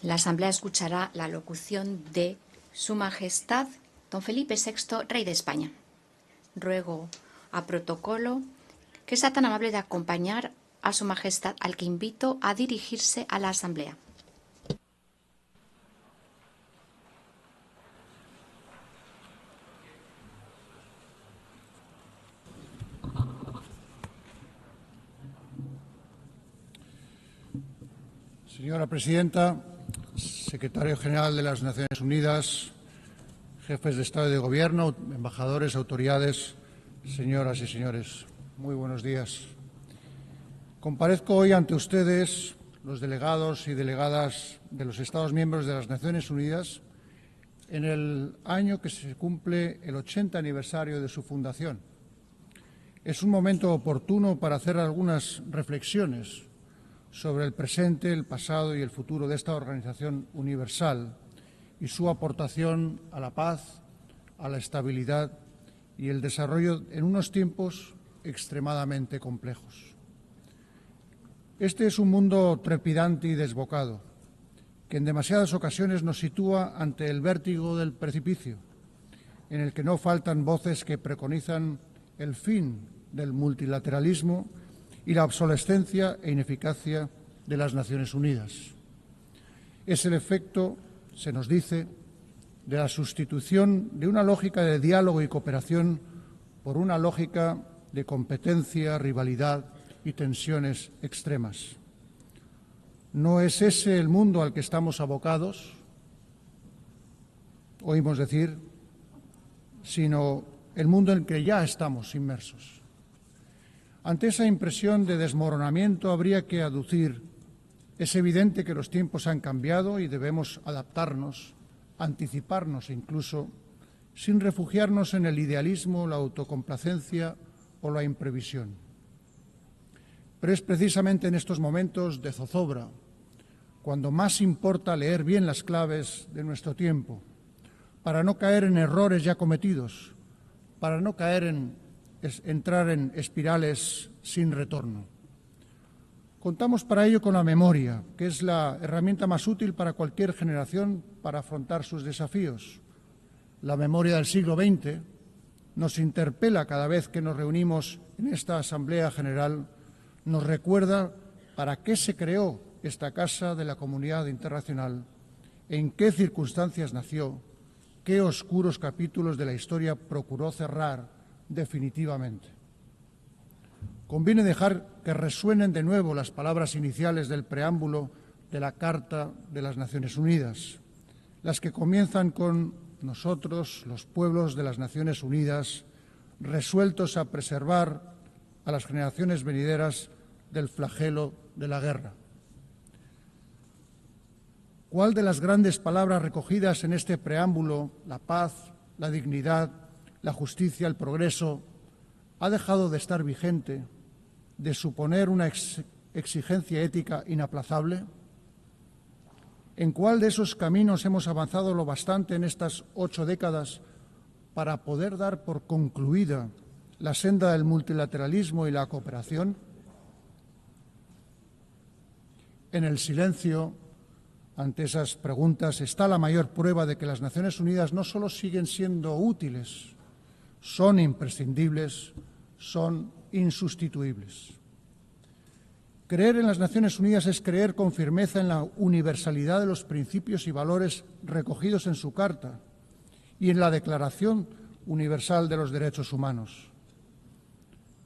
La Asamblea escuchará la locución de Su Majestad Don Felipe VI, Rey de España. Ruego a protocolo que sea tan amable de acompañar a Su Majestad, al que invito a dirigirse a la Asamblea. Señora Presidenta, Secretario General de las Naciones Unidas, jefes de Estado y de Gobierno, embajadores, autoridades, señoras y señores, muy buenos días. Comparezco hoy ante ustedes, los delegados y delegadas de los Estados miembros de las Naciones Unidas, en el año que se cumple el 80 aniversario de su fundación. Es un momento oportuno para hacer algunas reflexiones sobre el presente, el pasado y el futuro de esta organización universal y su aportación a la paz, a la estabilidad y el desarrollo en unos tiempos extremadamente complejos. Este es un mundo trepidante y desbocado, que en demasiadas ocasiones nos sitúa ante el vértigo del precipicio, en el que no faltan voces que preconizan el fin del multilateralismo y la obsolescencia e ineficacia de las Naciones Unidas. Es el efecto, se nos dice, de la sustitución de una lógica de diálogo y cooperación por una lógica de competencia, rivalidad y tensiones extremas. ¿No es ese el mundo al que estamos abocados? Oímos decir, sino el mundo en que ya estamos inmersos. Ante esa impresión de desmoronamiento habría que aducir: es evidente que los tiempos han cambiado y debemos adaptarnos, anticiparnos incluso, sin refugiarnos en el idealismo, la autocomplacencia o la imprevisión. Pero es precisamente en estos momentos de zozobra cuando más importa leer bien las claves de nuestro tiempo, para no caer en errores ya cometidos, para no entrar en espirales sin retorno. Contamos para ello con la memoria, que es la herramienta más útil para cualquier generación para afrontar sus desafíos. La memoria del siglo XX nos interpela cada vez que nos reunimos en esta Asamblea General, nos recuerda para qué se creó esta Casa de la Comunidad Internacional, en qué circunstancias nació, qué oscuros capítulos de la historia procuró cerrar definitivamente. Conviene dejar que resuenen de nuevo las palabras iniciales del preámbulo de la Carta de las Naciones Unidas, las que comienzan con: nosotros, los pueblos de las Naciones Unidas, resueltos a preservar a las generaciones venideras del flagelo de la guerra. ¿Cuál de las grandes palabras recogidas en este preámbulo, la paz, la dignidad, la justicia, el progreso, ha dejado de estar vigente, de suponer una exigencia ética inaplazable? ¿En cuál de esos caminos hemos avanzado lo bastante en estas 8 décadas para poder dar por concluida la senda del multilateralismo y la cooperación? En el silencio ante esas preguntas está la mayor prueba de que las Naciones Unidas no solo siguen siendo útiles, son imprescindibles, son insustituibles. Creer en las Naciones Unidas es creer con firmeza en la universalidad de los principios y valores recogidos en su Carta y en la Declaración Universal de los Derechos Humanos.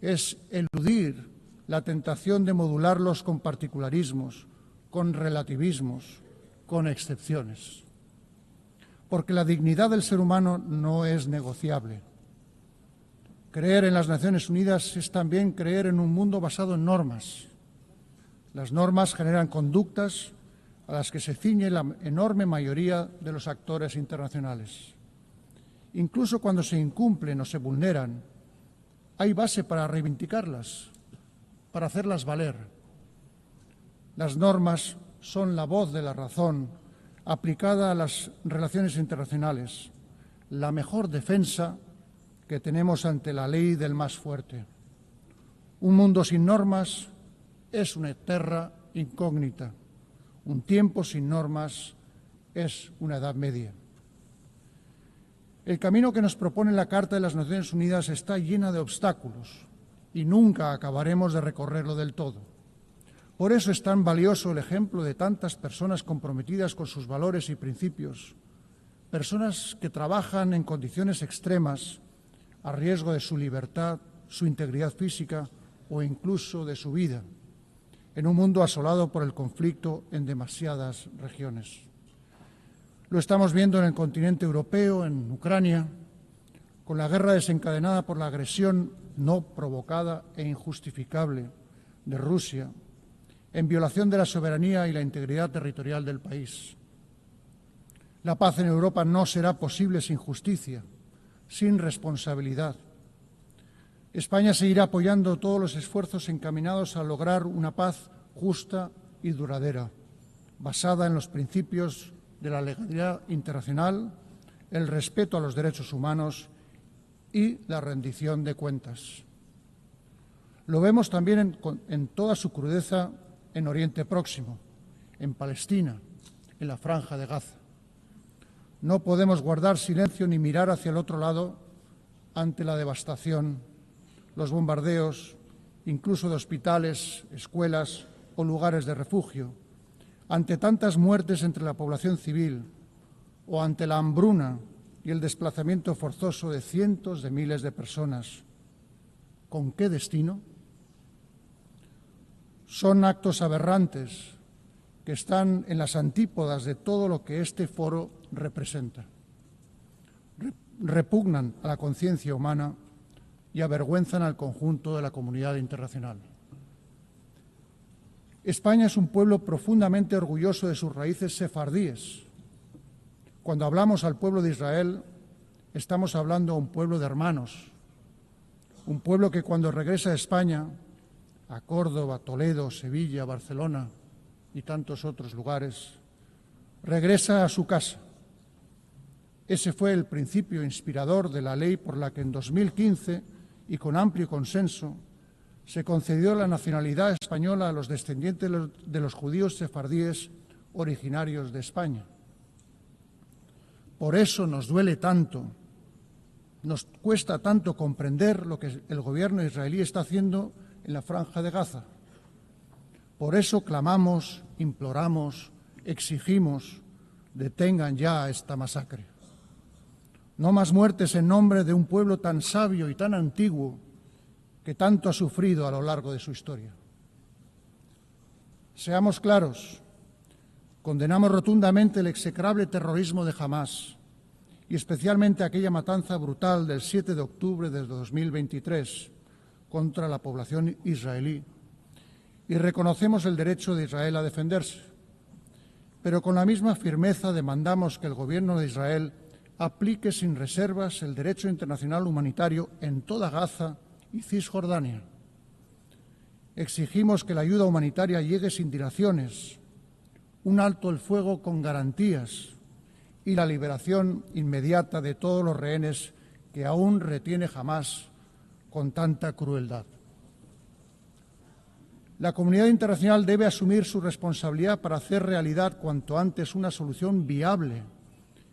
Es eludir la tentación de modularlos con particularismos, con relativismos, con excepciones. Porque la dignidad del ser humano no es negociable. Creer en las Naciones Unidas es también creer en un mundo basado en normas. Las normas generan conductas a las que se ciñe la enorme mayoría de los actores internacionales. Incluso cuando se incumplen o se vulneran, hay base para reivindicarlas, para hacerlas valer. Las normas son la voz de la razón aplicada a las relaciones internacionales, la mejor defensa que tenemos ante la ley del más fuerte. Un mundo sin normas es una terra incógnita, Un tiempo sin normas es una Edad Media. El camino que nos propone la Carta de las Naciones Unidas está llena de obstáculos y nunca acabaremos de recorrerlo del todo. Por eso es tan valioso el ejemplo de tantas personas comprometidas con sus valores y principios, personas que trabajan en condiciones extremas a riesgo de su libertad, su integridad física o incluso de su vida, en un mundo asolado por el conflicto en demasiadas regiones. Lo estamos viendo en el continente europeo, en Ucrania, con la guerra desencadenada por la agresión no provocada e injustificable de Rusia, en violación de la soberanía y la integridad territorial del país. La paz en Europa no será posible sin justicia, sin responsabilidad. España seguirá apoyando todos los esfuerzos encaminados a lograr una paz justa y duradera, basada en los principios de la legalidad internacional, el respeto a los derechos humanos y la rendición de cuentas. Lo vemos también en toda su crudeza en Oriente Próximo, en Palestina, en la Franja de Gaza. No podemos guardar silencio ni mirar hacia el otro lado ante la devastación, los bombardeos, incluso de hospitales, escuelas o lugares de refugio, ante tantas muertes entre la población civil o ante la hambruna y el desplazamiento forzoso de cientos de miles de personas. ¿Con qué destino? Son actos aberrantes que están en las antípodas de todo lo que este foro representa. Repugnan a la conciencia humana y avergüenzan al conjunto de la comunidad internacional. España es un pueblo profundamente orgulloso de sus raíces sefardíes. Cuando hablamos al pueblo de Israel, estamos hablando a un pueblo de hermanos, un pueblo que cuando regresa a España, a Córdoba, Toledo, Sevilla, Barcelona y tantos otros lugares, regresa a su casa. Ese fue el principio inspirador de la ley por la que en 2015, y con amplio consenso, se concedió la nacionalidad española a los descendientes de los judíos sefardíes originarios de España. Por eso nos duele tanto, nos cuesta tanto comprender lo que el gobierno israelí está haciendo en la Franja de Gaza. Por eso clamamos, imploramos, exigimos, detengan ya esta masacre. No más muertes en nombre de un pueblo tan sabio y tan antiguo que tanto ha sufrido a lo largo de su historia. Seamos claros, condenamos rotundamente el execrable terrorismo de Hamás y especialmente aquella matanza brutal del 7 de octubre de 2023 contra la población israelí y reconocemos el derecho de Israel a defenderse. Pero con la misma firmeza demandamos que el Gobierno de Israel aplique sin reservas el derecho internacional humanitario en toda Gaza y Cisjordania. Exigimos que la ayuda humanitaria llegue sin dilaciones, un alto el fuego con garantías y la liberación inmediata de todos los rehenes que aún retiene Hamás con tanta crueldad. La comunidad internacional debe asumir su responsabilidad para hacer realidad cuanto antes una solución viable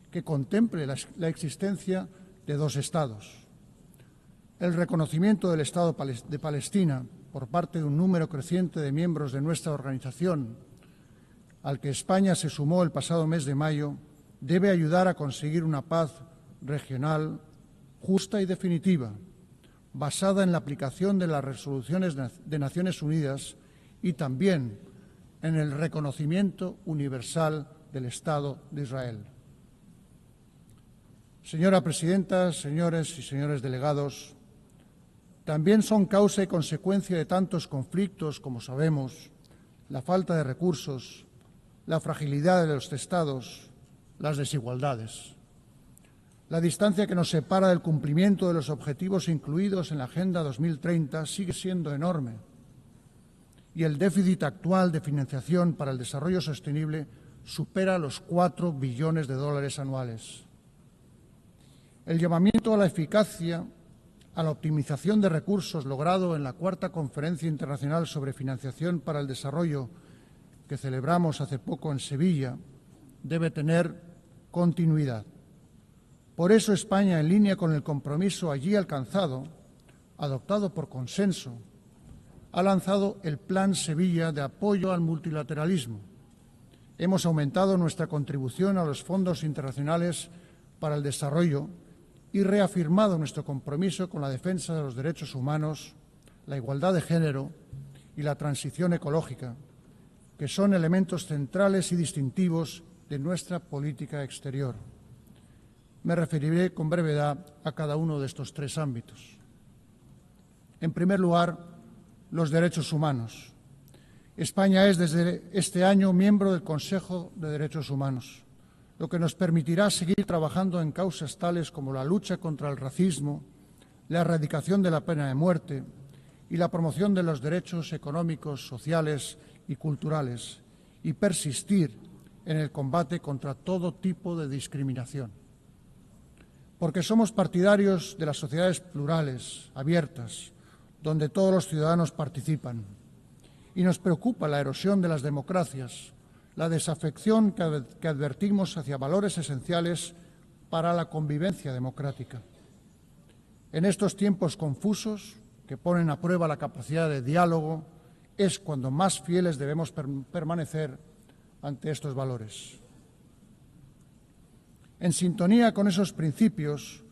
que contemple la existencia de dos Estados. El reconocimiento del Estado de Palestina por parte de un número creciente de miembros de nuestra organización, al que España se sumó el pasado mes de mayo, debe ayudar a conseguir una paz regional justa y definitiva, basada en la aplicación de las resoluciones de Naciones Unidas y también en el reconocimiento universal del Estado de Israel. Señora presidenta, señores y señores delegados, también son causa y consecuencia de tantos conflictos, como sabemos, la falta de recursos, la fragilidad de los Estados, las desigualdades. La distancia que nos separa del cumplimiento de los objetivos incluidos en la Agenda 2030 sigue siendo enorme y el déficit actual de financiación para el desarrollo sostenible supera los 4 billones de dólares anuales. El llamamiento a la eficacia, a la optimización de recursos logrado en la 4ª Conferencia Internacional sobre Financiación para el Desarrollo que celebramos hace poco en Sevilla debe tener continuidad. Por eso España, en línea con el compromiso allí alcanzado, adoptado por consenso, ha lanzado el Plan Sevilla de apoyo al multilateralismo. Hemos aumentado nuestra contribución a los fondos internacionales para el desarrollo y reafirmado nuestro compromiso con la defensa de los derechos humanos, la igualdad de género y la transición ecológica, que son elementos centrales y distintivos de nuestra política exterior. Me referiré con brevedad a cada uno de estos tres ámbitos. En primer lugar, los derechos humanos. España es desde este año miembro del Consejo de Derechos Humanos, lo que nos permitirá seguir trabajando en causas tales como la lucha contra el racismo, la erradicación de la pena de muerte y la promoción de los derechos económicos, sociales y culturales, y persistir en el combate contra todo tipo de discriminación. Porque somos partidarios de las sociedades plurales, abiertas, donde todos los ciudadanos participan. Y nos preocupa la erosión de las democracias, la desafección que advertimos hacia valores esenciales para la convivencia democrática. En estos tiempos confusos, que ponen a prueba la capacidad de diálogo, es cuando más fieles debemos permanecer ante estos valores. En sintonía con esos principios,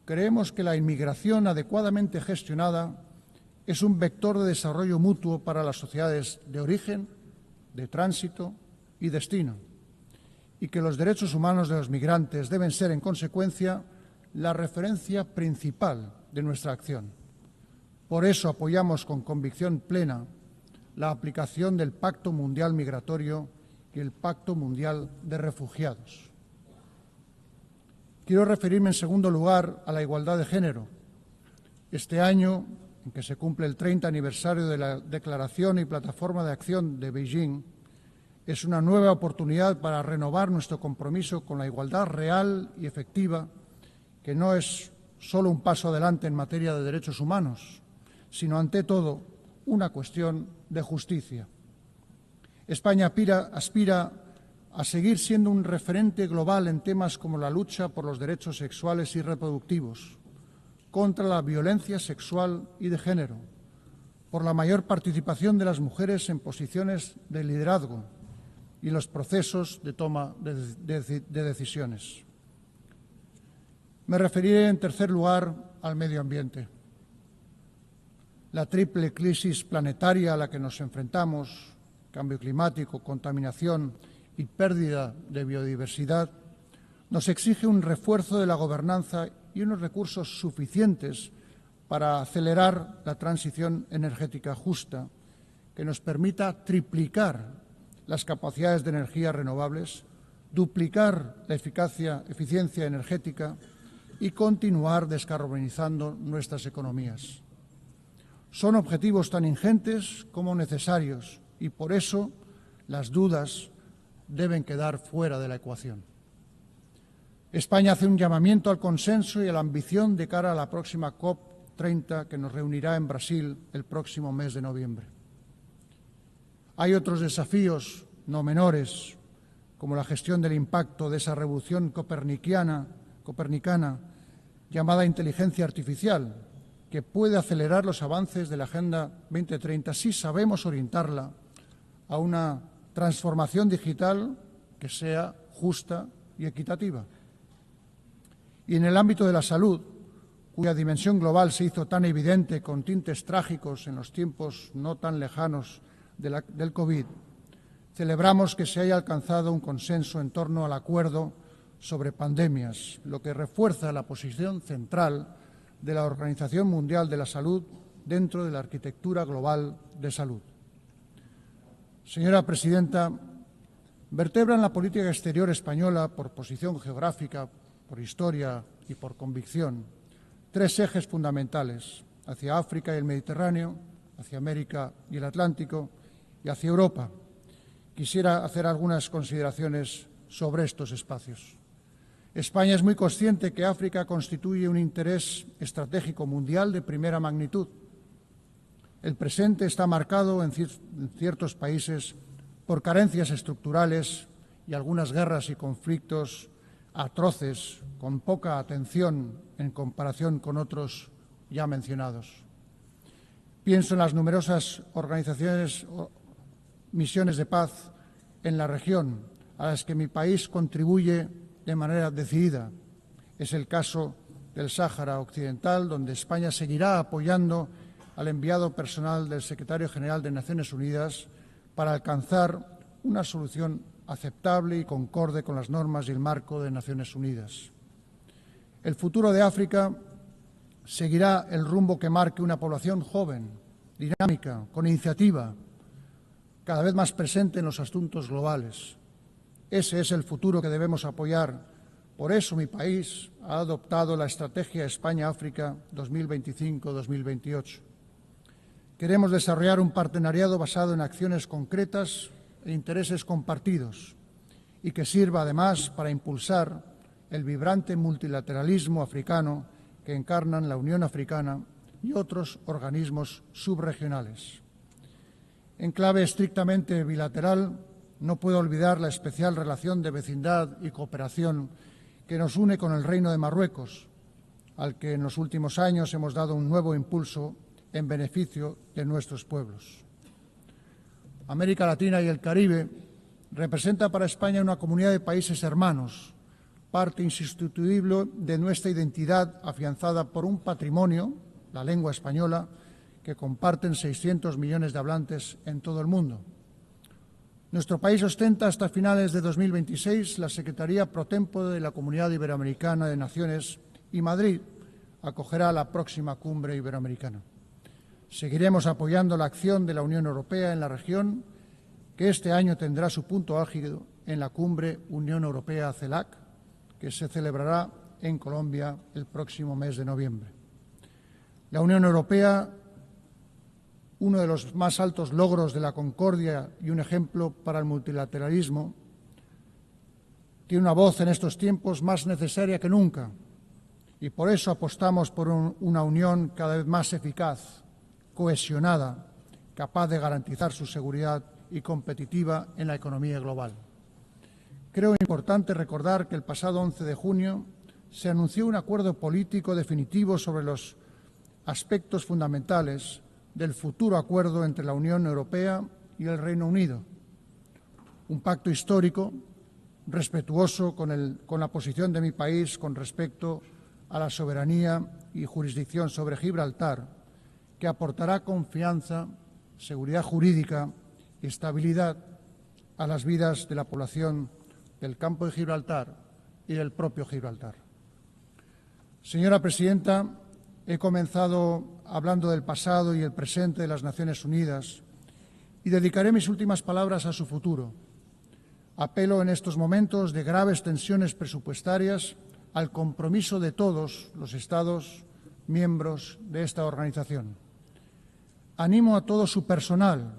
creemos que la inmigración adecuadamente gestionada es un vector de desarrollo mutuo para las sociedades de origen, de tránsito y destino, y que los derechos humanos de los migrantes deben ser, en consecuencia, la referencia principal de nuestra acción. Por eso apoyamos con convicción plena la aplicación del Pacto Mundial Migratorio y el Pacto Mundial de Refugiados. Quiero referirme, en segundo lugar, a la igualdad de género. Este año, en que se cumple el 30 aniversario de la Declaración y Plataforma de Acción de Beijing, es una nueva oportunidad para renovar nuestro compromiso con la igualdad real y efectiva, que no es solo un paso adelante en materia de derechos humanos, sino, ante todo, una cuestión de justicia. España aspira a seguir siendo un referente global en temas como la lucha por los derechos sexuales y reproductivos, contra la violencia sexual y de género, por la mayor participación de las mujeres en posiciones de liderazgo y los procesos de toma de decisiones. Me referiré, en tercer lugar, al medio ambiente. La triple crisis planetaria a la que nos enfrentamos, cambio climático, contaminación y pérdida de biodiversidad, nos exige un refuerzo de la gobernanza y unos recursos suficientes para acelerar la transición energética justa, que nos permita triplicar las capacidades de energías renovables, duplicar la eficiencia energética y continuar descarbonizando nuestras economías. Son objetivos tan ingentes como necesarios y, por eso, las dudas deben quedar fuera de la ecuación. España hace un llamamiento al consenso y a la ambición de cara a la próxima COP30, que nos reunirá en Brasil el próximo mes de noviembre. Hay otros desafíos no menores, como la gestión del impacto de esa revolución copernicana llamada inteligencia artificial, que puede acelerar los avances de la Agenda 2030 si sabemos orientarla a una transformación digital que sea justa y equitativa. Y en el ámbito de la salud, cuya dimensión global se hizo tan evidente con tintes trágicos en los tiempos no tan lejanos del COVID, celebramos que se haya alcanzado un consenso en torno al acuerdo sobre pandemias, lo que refuerza la posición central de la Organización Mundial de la Salud dentro de la arquitectura global de salud. Señora presidenta, vertebran la política exterior española, por posición geográfica, por historia y por convicción, tres ejes fundamentales: hacia África y el Mediterráneo, hacia América y el Atlántico y hacia Europa. Quisiera hacer algunas consideraciones sobre estos espacios. España es muy consciente que África constituye un interés estratégico mundial de primera magnitud. El presente está marcado en ciertos países por carencias estructurales y algunas guerras y conflictos atroces, con poca atención en comparación con otros ya mencionados. Pienso en las numerosas organizaciones o misiones de paz en la región a las que mi país contribuye de manera decidida. Es el caso del Sáhara Occidental, donde España seguirá apoyando al enviado personal del Secretario General de Naciones Unidas para alcanzar una solución aceptable y concorde con las normas y el marco de Naciones Unidas. El futuro de África seguirá el rumbo que marque una población joven, dinámica, con iniciativa, cada vez más presente en los asuntos globales. Ese es el futuro que debemos apoyar. Por eso mi país ha adoptado la Estrategia España-África 2025-2028. Queremos desarrollar un partenariado basado en acciones concretas e intereses compartidos y que sirva además para impulsar el vibrante multilateralismo africano que encarnan la Unión Africana y otros organismos subregionales. En clave estrictamente bilateral, no puedo olvidar la especial relación de vecindad y cooperación que nos une con el Reino de Marruecos, al que en los últimos años hemos dado un nuevo impulso en beneficio de nuestros pueblos. América Latina y el Caribe representa para España una comunidad de países hermanos, parte insustituible de nuestra identidad afianzada por un patrimonio, la lengua española, que comparten 600 millones de hablantes en todo el mundo. Nuestro país ostenta hasta finales de 2026 la Secretaría Pro Tempore de la Comunidad Iberoamericana de Naciones y Madrid acogerá la próxima cumbre iberoamericana. Seguiremos apoyando la acción de la Unión Europea en la región, que este año tendrá su punto álgido en la cumbre Unión Europea-CELAC, que se celebrará en Colombia el próximo mes de noviembre. La Unión Europea, uno de los más altos logros de la concordia y un ejemplo para el multilateralismo, tiene una voz en estos tiempos más necesaria que nunca y por eso apostamos por una unión cada vez más eficaz, cohesionada, capaz de garantizar su seguridad y competitiva en la economía global. Creo importante recordar que el pasado 11 de junio se anunció un acuerdo político definitivo sobre los aspectos fundamentales del futuro acuerdo entre la Unión Europea y el Reino Unido. Un pacto histórico, respetuoso con la posición de mi país con respecto a la soberanía y jurisdicción sobre Gibraltar, que aportará confianza, seguridad jurídica y estabilidad a las vidas de la población del campo de Gibraltar y del propio Gibraltar. Señora presidenta, he comenzado hablando del pasado y el presente de las Naciones Unidas y dedicaré mis últimas palabras a su futuro. Apelo en estos momentos de graves tensiones presupuestarias al compromiso de todos los Estados miembros de esta organización. Animo a todo su personal,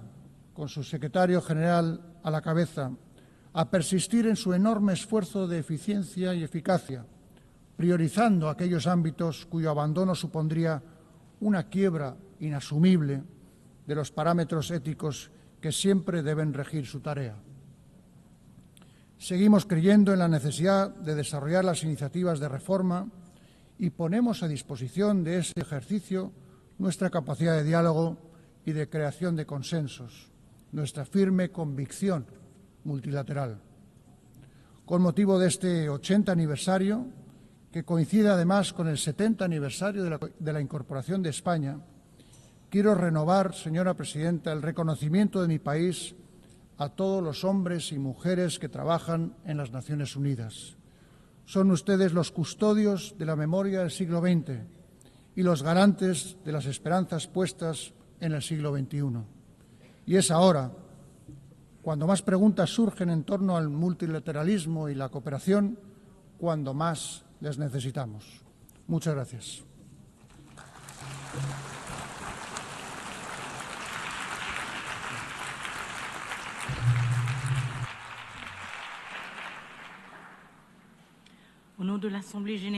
con su secretario general a la cabeza, a persistir en su enorme esfuerzo de eficiencia y eficacia, priorizando aquellos ámbitos cuyo abandono supondría una quiebra inasumible de los parámetros éticos que siempre deben regir su tarea. Seguimos creyendo en la necesidad de desarrollar las iniciativas de reforma y ponemos a disposición de ese ejercicio nuestra capacidad de diálogo y de creación de consensos, nuestra firme convicción multilateral. Con motivo de este 80 aniversario, que coincide además con el 70 aniversario de la incorporación de España, quiero renovar, señora presidenta, el reconocimiento de mi país a todos los hombres y mujeres que trabajan en las Naciones Unidas. Son ustedes los custodios de la memoria del siglo XX y los garantes de las esperanzas puestas en el siglo XXI. Y es ahora, cuando más preguntas surgen en torno al multilateralismo y la cooperación, cuando más les necesitamos. Muchas gracias. Au nom de l'Assemblée générale